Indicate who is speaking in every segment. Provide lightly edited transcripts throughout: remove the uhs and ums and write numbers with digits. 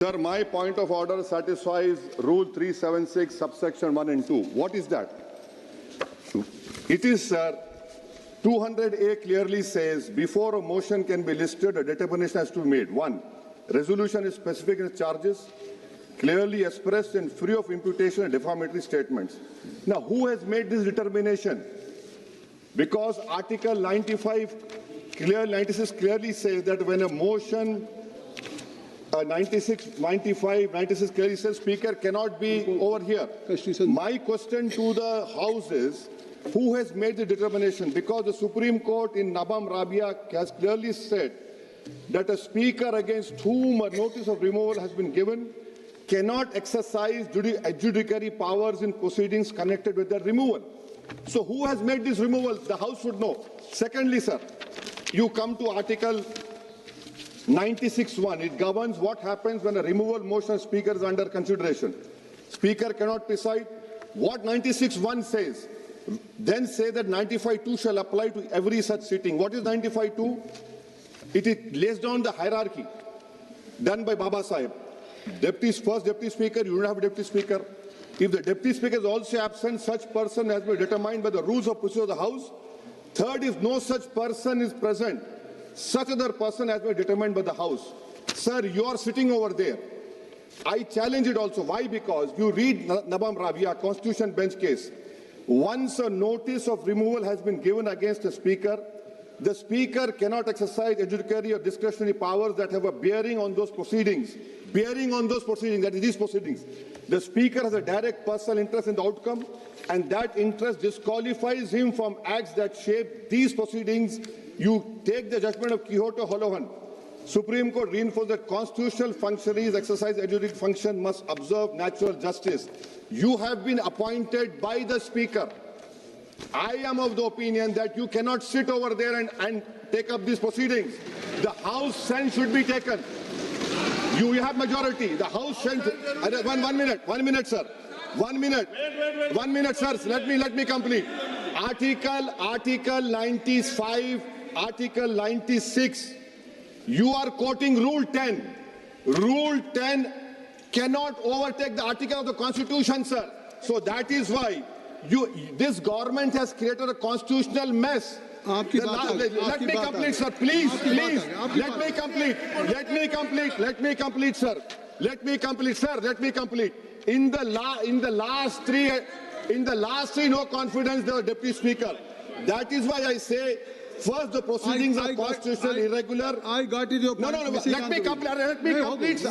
Speaker 1: Sir, my point of order satisfies Rule 376, subsection 1 and 2. What is that? It is, sir, 200A clearly says, before a motion can be listed, a determination has to be made. 1. Resolution is specific in its charges, clearly expressed and free of imputation and defamatory statements. Now, who has made this determination? Because Article 96 clearly says that when a motion 96 clearly says Speaker cannot be over here. My question to the House is, who has made the determination? Because the Supreme Court in Nabam Rabia has clearly said that a Speaker against whom a notice of removal has been given cannot exercise adjudicatory powers in proceedings connected with the removal. So who has made this removal? The House should know. Secondly, sir, you come to Article 96(1). It governs what happens when a removal motion of Speaker is under consideration. Speaker cannot preside. What 96(1) says, then say that 95(2) shall apply to every such sitting. What is 95(2)? It lays down the hierarchy done by Baba Sahib. First Deputy Speaker, you don't have a Deputy Speaker. If the Deputy Speaker is also absent, such person has been determined by the rules of procedure of the House. Third, if no such person is present, such other person has been determined by the House. Sir, you are sitting over there. I challenge it also. Why? Because you read Nabam Rabia, Constitution Bench case. Once a notice of removal has been given against a Speaker, the Speaker cannot exercise adjudicatory or discretionary powers that have a bearing on those proceedings. That is these proceedings. The Speaker has a direct personal interest in the outcome, and that interest disqualifies him from acts that shape these proceedings. You take the judgment of Quixote Holohan. Supreme Court reinforced that constitutional functionaries exercise adjudicative function must observe natural justice. You have been appointed by the Speaker. I am of the opinion that you cannot sit over there and take up these proceedings. The House sense should be taken. You have majority. The House sense. One minute, sir. 1 minute. Wait. 1 minute, sir. Let me complete. Article 95, Article 96. You are quoting Rule 10. Rule 10 cannot overtake the article of the Constitution, sir. So that is why this government has created a constitutional mess. Let me complete, sir. Please. Let me complete, sir. In the last three, no confidence, the Deputy Speaker. That is why I say, first, the proceedings are constitutionally irregular.
Speaker 2: I got it. Your point.
Speaker 1: No. Let me complete. Let me complete. Sir.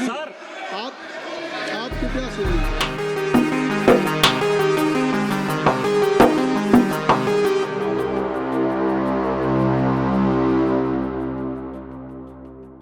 Speaker 2: Sir, आप कृपया सुनिए.